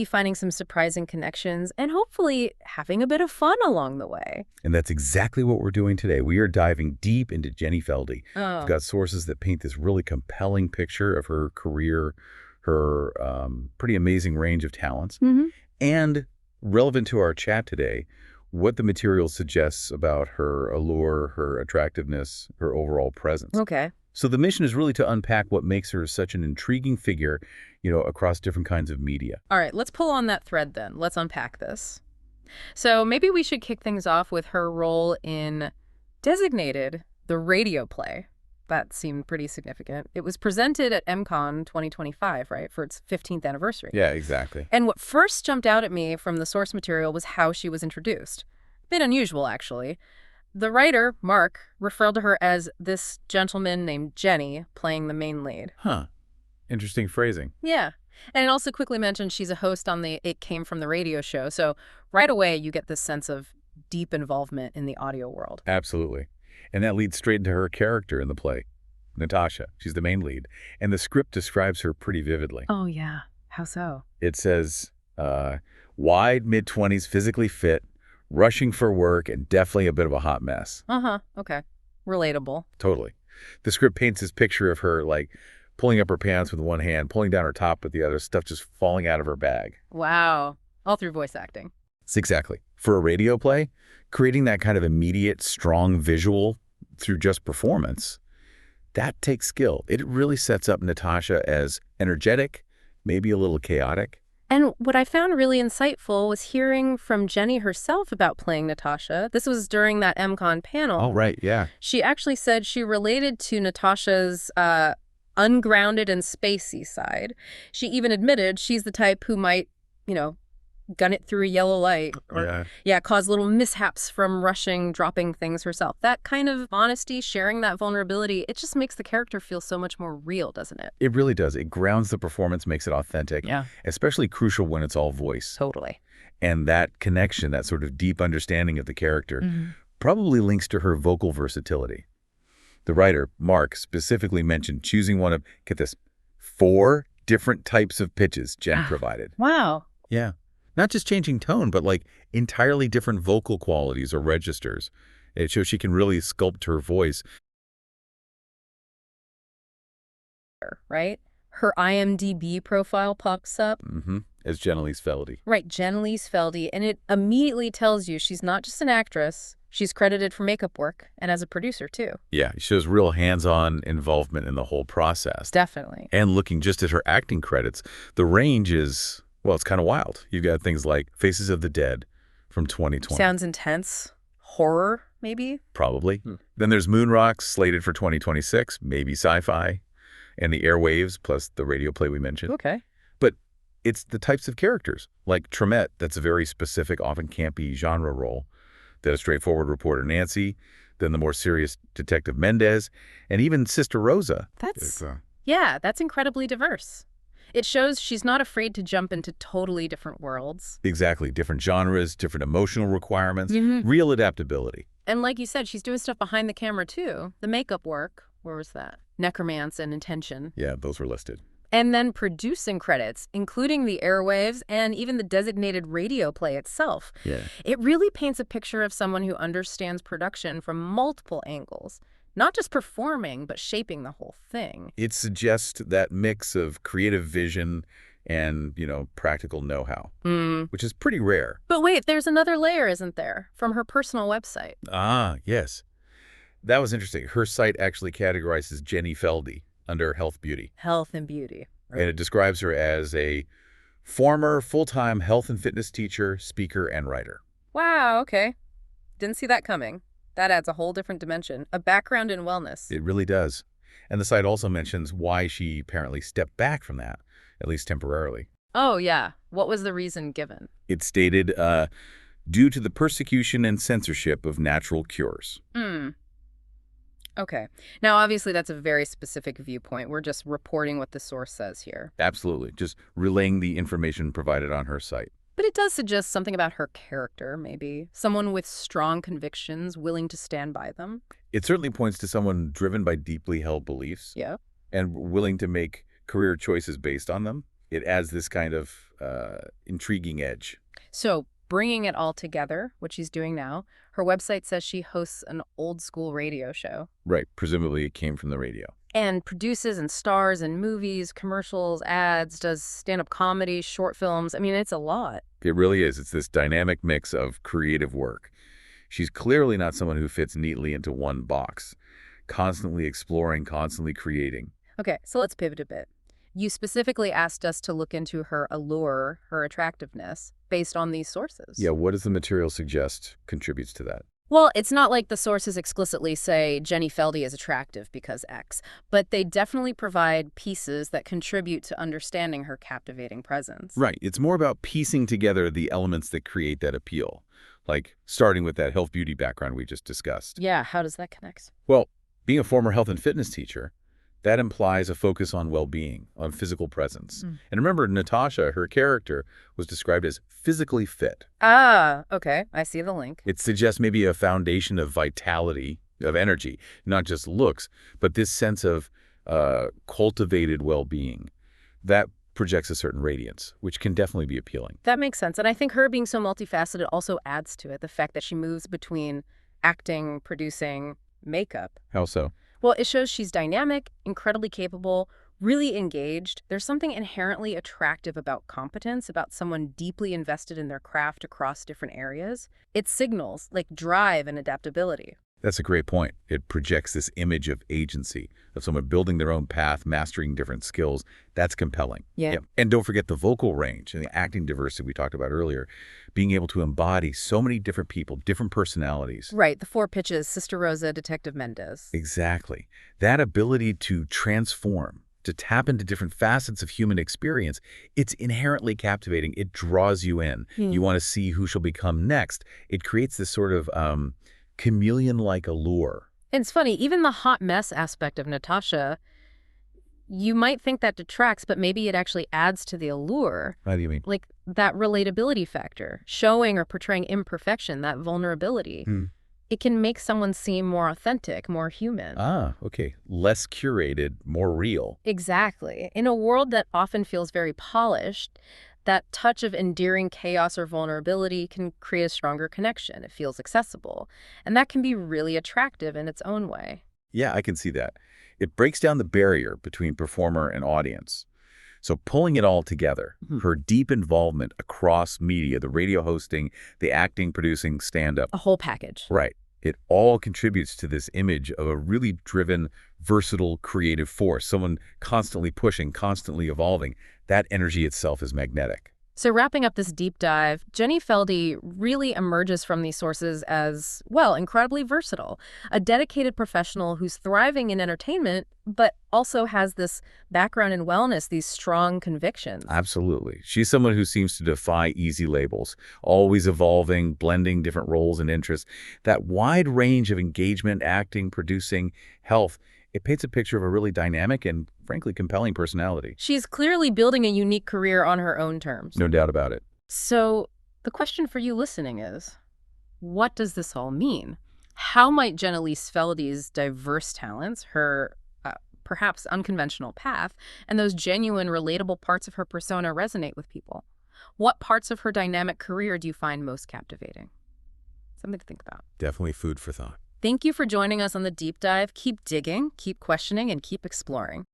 finding some surprising connections, and hopefully having a bit of fun along the way. And that's exactly what we're doing today. We are diving deep into Jenny Feldy. We've Oh, got sources that paint this really compelling picture of her career, her pretty amazing range of talents, hmm and relevant to our chat today, what the material suggests about her allure, her attractiveness, her overall presence. okay. So the mission is really to unpack what makes her such an intriguing figure, across different kinds of media. All right, let's pull on that thread then. Let's unpack this. So maybe we should kick things off with her role in Designated, the radio play. That seemed pretty significant. It was presented at MCon 2025, right, for its 15th anniversary. Yeah, exactly. And what first jumped out at me from the source material was how she was introduced. Bit unusual, actually. The writer, Mark, referred to her as this gentleman named Jenny playing the main lead. Huh. Interesting phrasing. Yeah. And it also quickly mentioned she's a host on the It Came From the Radio show. So right away, you get this sense of deep involvement in the audio world. Absolutely. And that leads straight into her character in the play, Natasha. She's the main lead. And the script describes her pretty vividly. Oh, yeah. How so? It says, wide, mid-20s, physically fit, rushing for work, and definitely a bit of a hot mess. Uh-huh. Okay. Relatable. Totally. The script paints this picture of her, like, pulling up her pants with one hand, pulling down her top with the other, stuff just falling out of her bag. Wow. All through voice acting. Exactly. For a radio play, creating that kind of immediate, strong visual through just performance, that takes skill. It really sets up Natasha as energetic, maybe a little chaotic. And what I found really insightful was hearing from Jenny herself about playing Natasha. This was during that MCon panel. Oh, right, yeah. She actually said she related to Natasha's ungrounded and spacey side. She even admitted she's the type who might, gun it through a yellow light or, cause little mishaps from rushing, dropping things herself. That kind of honesty, sharing that vulnerability, it just makes the character feel so much more real, doesn't it? It really does. It grounds the performance, makes it authentic. Yeah. Especially crucial when it's all voice. Totally. And that connection, that sort of deep understanding of the character, probably links to her vocal versatility. The writer, Mark, specifically mentioned choosing one of, get this, 4 different types of pitches Jen provided. Wow. Yeah. Not just changing tone, but like entirely different vocal qualities or registers. It shows she can really sculpt her voice. Right? Her IMDb profile pops up. As Elyse Feldy. Right, Elyse Feldy. And it immediately tells you she's not just an actress. She's credited for makeup work and as a producer, too. Yeah, she shows real hands-on involvement in the whole process. Definitely. And looking just at her acting credits, the range is, well, it's kind of wild. You've got things like Faces of the Dead from 2020. Sounds intense. Horror, maybe? Probably. Then there's Moonrocks, slated for 2026, maybe sci-fi, and The Airwaves, plus the radio play we mentioned. Okay. But it's the types of characters, like Tremette, that's a very specific, often campy genre role, then a straightforward reporter Nancy, then the more serious Detective Mendez, and even Sister Rosa. That's incredibly diverse. It shows she's not afraid to jump into totally different worlds. Exactly. Different genres, different emotional requirements, real adaptability. And like you said, she's doing stuff behind the camera, too. The makeup work. Where was that? Necromance and Intention. Yeah, those were listed. And then producing credits, including the airwaves and even the designated radio play itself. Yeah. It really paints a picture of someone who understands production from multiple angles. Not just performing, but shaping the whole thing. It suggests that mix of creative vision and, practical know-how, which is pretty rare. But wait, there's another layer, isn't there? From her personal website. Ah, yes. That was interesting. Her site actually categorizes Jenny Feldy under Health Beauty. Health and beauty. Right. And it describes her as a former full-time health and fitness teacher, speaker, and writer. Wow, okay. Didn't see that coming. That adds a whole different dimension. A background in wellness. It really does. And the site also mentions why she apparently stepped back from that, at least temporarily. Oh, yeah. What was the reason given? It stated, due to the persecution and censorship of natural cures. Okay. Now, obviously, that's a very specific viewpoint. We're just reporting what the source says here. Absolutely. Just relaying the information provided on her site. But it does suggest something about her character, maybe. Someone with strong convictions, willing to stand by them. It certainly points to someone driven by deeply held beliefs. Yeah. And willing to make career choices based on them. It adds this kind of intriguing edge. So bringing it all together, which she's doing now, her website says she hosts an old school radio show. Right. Presumably it came from the radio. And produces and stars in movies, commercials, ads, does stand-up comedy, short films. I mean, it's a lot. It really is. It's this dynamic mix of creative work. She's clearly not someone who fits neatly into one box. Constantly exploring, constantly creating. Okay, so let's pivot a bit. You specifically asked us to look into her allure, her attractiveness, based on these sources. Yeah, what does the material suggest contributes to that? Well, it's not like the sources explicitly say Jenny Feldy is attractive because X, but they definitely provide pieces that contribute to understanding her captivating presence. Right. It's more about piecing together the elements that create that appeal, like starting with that health beauty background we just discussed. Yeah, how does that connect? Well, being a former health and fitness teacher, that implies a focus on well-being, on physical presence. And remember, Natasha, her character, was described as physically fit. Ah, okay. I see the link. It suggests maybe a foundation of vitality, of energy, not just looks, but this sense of cultivated well-being. That projects a certain radiance, which can definitely be appealing. That makes sense. And I think her being so multifaceted also adds to it, the fact that she moves between acting, producing, makeup. How so? Well, it shows she's dynamic, incredibly capable, really engaged. There's something inherently attractive about competence, about someone deeply invested in their craft across different areas. It signals, like, drive and adaptability. That's a great point. It projects this image of agency, of someone building their own path, mastering different skills. That's compelling. Yeah. Yep. And don't forget the vocal range and the acting diversity we talked about earlier, being able to embody so many different people, different personalities. Right, the 4 pitches, Sister Rosa, Detective Mendez. Exactly. That ability to transform, to tap into different facets of human experience, it's inherently captivating. It draws you in. You want to see who she'll become next. It creates this sort of chameleon-like allure. And it's funny, even the hot mess aspect of Natasha, you might think that detracts, but maybe it actually adds to the allure. How do you mean? Like that relatability factor, showing or portraying imperfection, that vulnerability. It can make someone seem more authentic, more human. Ah, okay. Less curated, more real. Exactly. In a world that often feels very polished, that touch of endearing chaos or vulnerability can create a stronger connection. It feels accessible. And that can be really attractive in its own way. Yeah, I can see that. It breaks down the barrier between performer and audience. So pulling it all together, her deep involvement across media, the radio hosting, the acting, producing, stand-up. A whole package. Right. It all contributes to this image of a really driven, versatile, creative force, someone constantly pushing, constantly evolving. That energy itself is magnetic. So wrapping up this deep dive, Jenny Feldy really emerges from these sources as, well, incredibly versatile, a dedicated professional who's thriving in entertainment, but also has this background in wellness, these strong convictions. Absolutely. She's someone who seems to defy easy labels, always evolving, blending different roles and interests. That wide range of engagement, acting, producing, health, it paints a picture of a really dynamic and, frankly, compelling personality. She's clearly building a unique career on her own terms. No doubt about it. So the question for you listening is, what does this all mean? How might Elyse Feldy's diverse talents, her perhaps unconventional path, and those genuine, relatable parts of her persona resonate with people? What parts of her dynamic career do you find most captivating? Something to think about. Definitely food for thought. Thank you for joining us on the deep dive. Keep digging, keep questioning, and keep exploring.